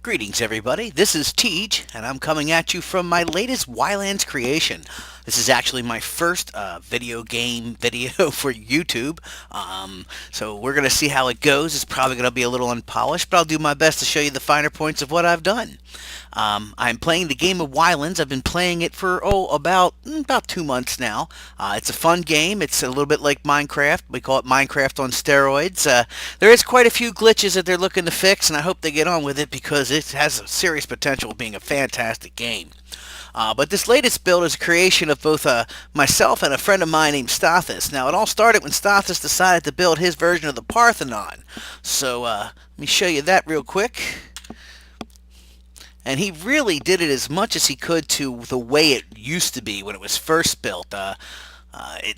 Greetings everybody, this is Tej, and I'm coming at you from my latest Ylands creation. This is actually my first video game video for YouTube, so we're going to see how it goes. It's probably going to be a little unpolished, but I'll do my best to show you the finer points of what I've done. I'm playing the game of Ylands. I've been playing it for, about 2 months now. It's a fun game. It's a little bit like Minecraft. We call it Minecraft on steroids. There is quite a few glitches that they're looking to fix, and I hope they get on with it because it has a serious potential of being a fantastic game. But this latest build is a creation of both myself and a friend of mine named Stathis. Now, it all started when Stathis decided to build his version of the Parthenon. So, let me show you that real quick. And he really did it as much as he could to the way it used to be when it was first built.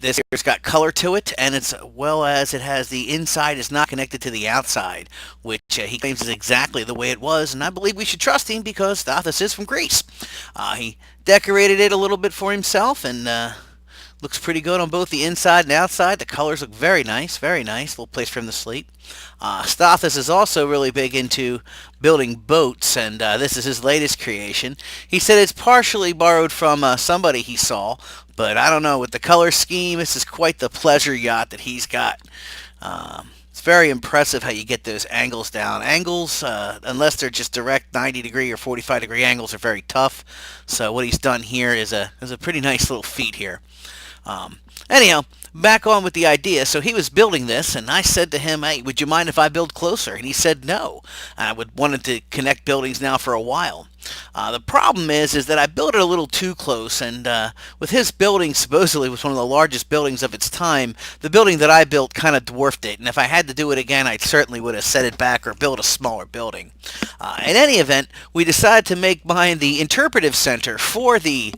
This here's got color to it, and as well as it has the inside is not connected to the outside, which he claims is exactly the way it was, and I believe we should trust him because Stathis is from Greece. He decorated it a little bit for himself, and looks pretty good on both the inside and outside. The colors look very nice, very nice. Little place for him to sleep. Stathis is also really big into building boats, and this is his latest creation. He said it's partially borrowed from somebody he saw, but I don't know. With the color scheme, this is quite the pleasure yacht that he's got. It's very impressive how you get those angles down. Angles, unless they're just direct 90-degree or 45-degree angles, are very tough. So what he's done here is a pretty nice little feat here. Anyhow, back on with the idea. So he was building this, and I said to him, hey, would you mind if I build closer? And he said no. I wanted to connect buildings now for a while. The problem is that I built it a little too close, and with his building supposedly was one of the largest buildings of its time, the building that I built kind of dwarfed it, and if I had to do it again, I certainly would have set it back or built a smaller building. In any event, we decided to make mine the interpretive center for the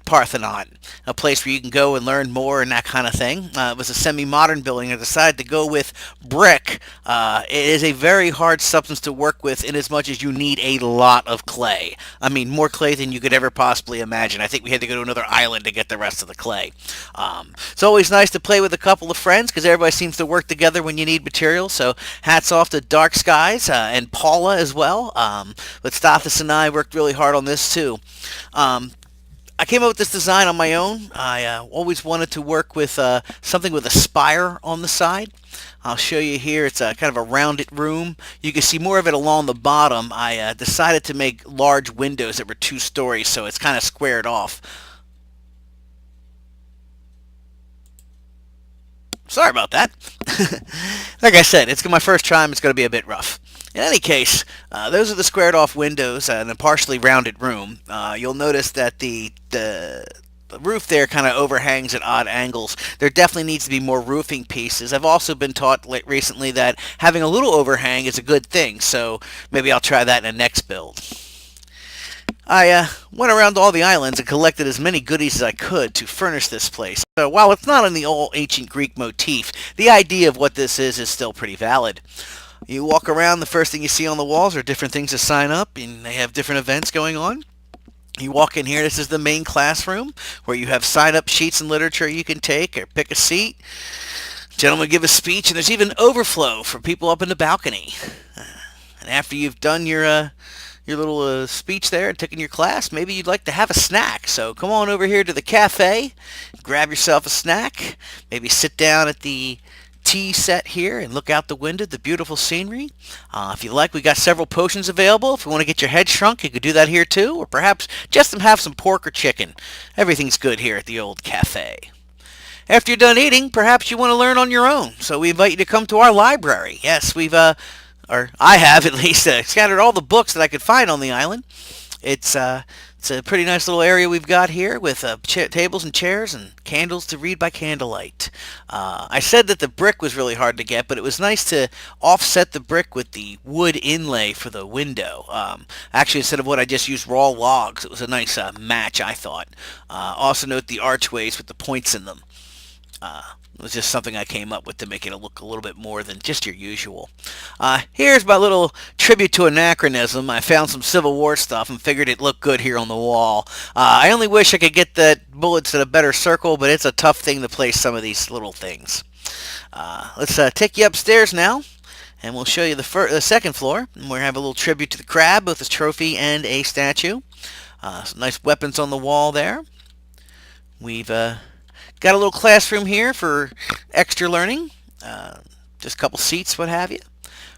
Parthenon, a place where you can go and learn more and that kind of thing. It was a semi-modern building. I decided to go with brick. It is a very hard substance to work with in as much as you need a lot of clay. I mean, more clay than you could ever possibly imagine. I think we had to go to another island to get the rest of the clay. It's always nice to play with a couple of friends because everybody seems to work together when you need materials. So hats off to Dark Skies and Paula as well. But Stathis and I worked really hard on this too. I came up with this design on my own. I always wanted to work with something with a spire on the side. I'll show you here. It's kind of a rounded room. You can see more of it along the bottom. I decided to make large windows that were 2 stories, so it's kind of squared off. Sorry about that. Like I said, it's my first time. It's going to be a bit rough. In any case, those are the squared off windows and a partially rounded room. You'll notice that the roof there kind of overhangs at odd angles. There definitely needs to be more roofing pieces. I've also been taught recently that having a little overhang is a good thing, so maybe I'll try that in the next build. I went around to all the islands and collected as many goodies as I could to furnish this place. So while it's not in the old ancient Greek motif, the idea of what this is still pretty valid. You walk around, the first thing you see on the walls are different things to sign up, and they have different events going on. You walk in here, this is the main classroom, where you have sign-up sheets and literature you can take, or pick a seat. Gentlemen give a speech, and there's even overflow for people up in the balcony. And after you've done your little speech there and taken your class, maybe you'd like to have a snack. So come on over here to the cafe, grab yourself a snack, maybe sit down at the tea set here and look out the window at the beautiful scenery. If you like, we got several potions available. If you want to get your head shrunk, you could do that here too, or perhaps just have some pork or chicken. Everything's good here at the old cafe. After you're done eating, perhaps you want to learn on your own, so we invite you to come to our library. Yes, or I have at least, scattered all the books that I could find on the island. It's a pretty nice little area we've got here with tables and chairs and candles to read by candlelight. I said that the brick was really hard to get, but it was nice to offset the brick with the wood inlay for the window. Actually, instead of wood, I just used raw logs. It was a nice match, I thought. Also note the archways with the points in them. It was just something I came up with to make it look a little bit more than just your usual. Here's my little tribute to anachronism. I found some Civil War stuff and figured it looked good here on the wall. I only wish I could get the bullets in a better circle, but it's a tough thing to place some of these little things. Let's take you upstairs now And we'll show you the second floor. And we have a little tribute to the crab, both a trophy and a statue. Some nice weapons on the wall there. We've got a little classroom here for extra learning. Just a couple seats, what have you.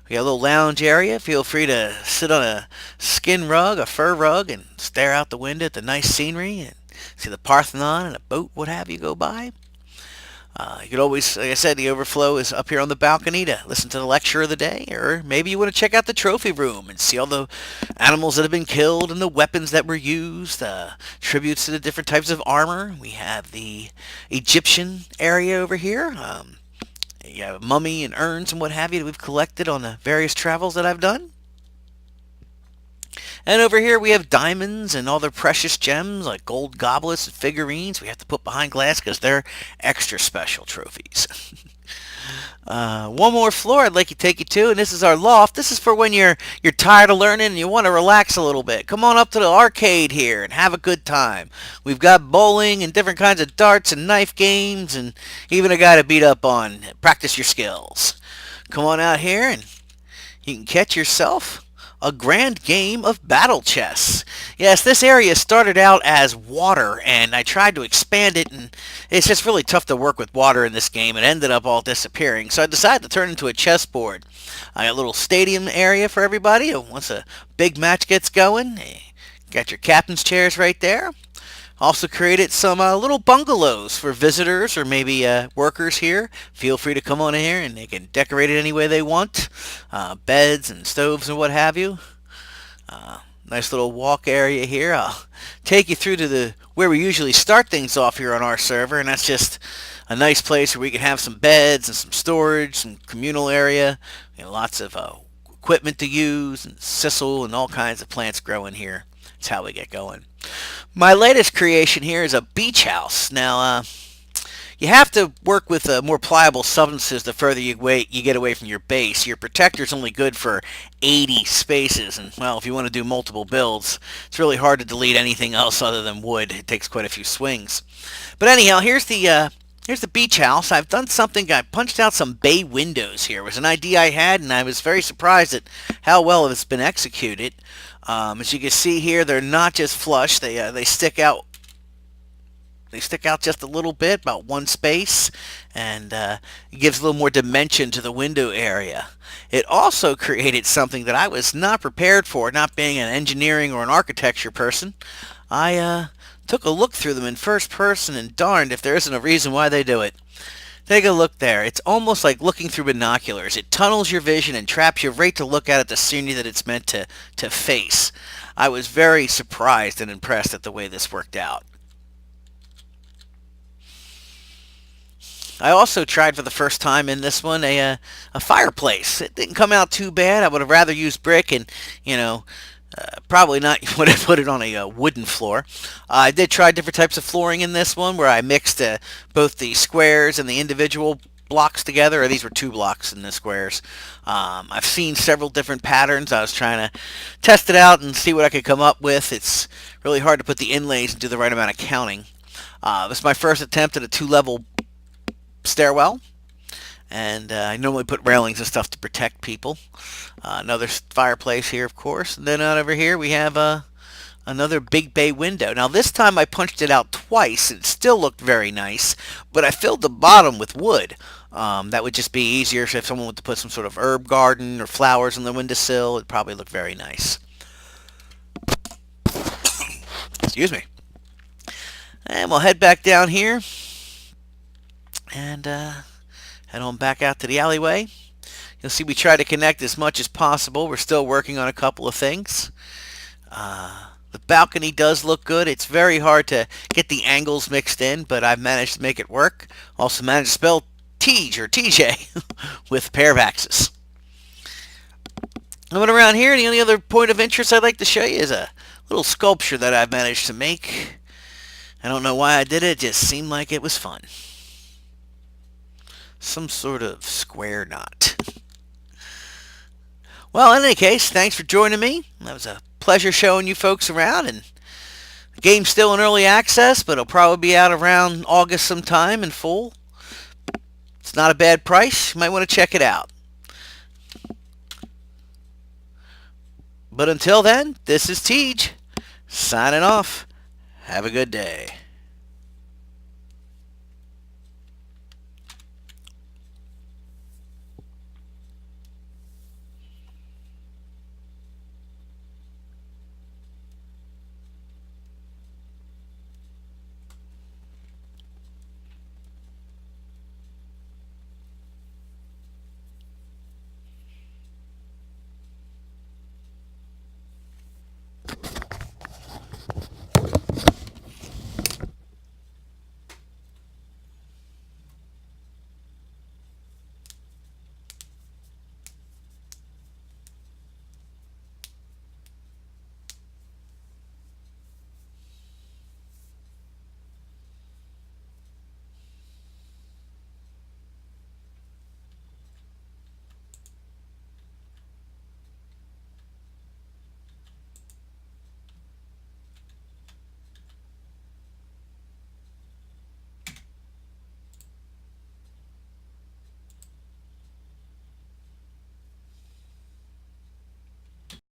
We got a little lounge area. Feel free to sit on a skin rug, a fur rug, and stare out the window at the nice scenery and see the Parthenon and a boat, what have you, go by. You could always, like I said, the overflow is up here on the balcony to listen to the lecture of the day, or maybe you want to check out the trophy room and see all the animals that have been killed and the weapons that were used, tributes to the different types of armor. We have the Egyptian area over here. You have mummy and urns and what have you that we've collected on the various travels that I've done. And over here we have diamonds and all their precious gems like gold goblets and figurines we have to put behind glass because they're extra special trophies. One more floor I'd like to take you to, and this is our loft. This is for when you're tired of learning and you want to relax a little bit. Come on up to the arcade here and have a good time. We've got bowling and different kinds of darts and knife games and even a guy to beat up on. Practice your skills. Come on out here and you can catch yourself a grand game of battle chess. Yes, this area started out as water, and I tried to expand it, and it's just really tough to work with water in this game. It ended up all disappearing, so I decided to turn it into a chessboard. I got a little stadium area for everybody. Once a big match gets going, got your captain's chairs right there. Also created some little bungalows for visitors or maybe workers here. Feel free to come on in here and they can decorate it any way they want. Beds and stoves and what have you. Nice little walk area here. I'll take you through to where we usually start things off here on our server, and that's just a nice place where we can have some beds and some storage, some communal area. Lots of equipment to use and sisal and all kinds of plants growing here. That's how we get going. My latest creation here is a beach house. Now, you have to work with more pliable substances the further you get away from your base. Your protector is only good for 80 spaces, and well, if you want to do multiple builds, it's really hard to delete anything else other than wood. It takes quite a few swings. But anyhow, here's the beach house. I've done something. I punched out some bay windows here. It was an idea I had, and I was very surprised at how well it's been executed. As you can see here, they're not just flush. They stick out. They stick out just a little bit, about one space, and it gives a little more dimension to the window area. It also created something that I was not prepared for, not being an engineering or an architecture person. I took a look through them in first person, and darned if there isn't a reason why they do it. Take a look there. It's almost like looking through binoculars. It tunnels your vision and traps you right to look at the scenery that it's meant to face. I was very surprised and impressed at the way this worked out. I also tried for the first time in this one a fireplace. It didn't come out too bad. I would have rather used brick and, probably not would have put it on a wooden floor. I did try different types of flooring in this one where I mixed both the squares and the individual blocks together. Or these were 2 blocks in the squares. I've seen several different patterns. I was trying to test it out and see what I could come up with. It's really hard to put the inlays and do the right amount of counting. This is my first attempt at a 2-level stairwell. And I normally put railings and stuff to protect people. Another fireplace here, of course. And then out over here we have another big bay window. Now this time I punched it out twice. It still looked very nice, but I filled the bottom with wood. That would just be easier if someone wanted to put some sort of herb garden or flowers on the windowsill. It'd probably look very nice. Excuse me. And we'll head back down here. And head on back out to the alleyway. You'll see we try to connect as much as possible. We're still working on a couple of things. The balcony does look good. It's very hard to get the angles mixed in, but I've managed to make it work. Also managed to spell Tej or TJ with a pair of axes. Coming around here, the only other point of interest I'd like to show you is a little sculpture that I've managed to make. I don't know why I did it. It just seemed like it was fun. Some sort of square knot. Well, in any case, thanks for joining me. That was a pleasure showing you folks around. And the game's still in early access, but it'll probably be out around August sometime in full. It's not a bad price. You might want to check it out. But until then, this is Tej signing off. Have a good day.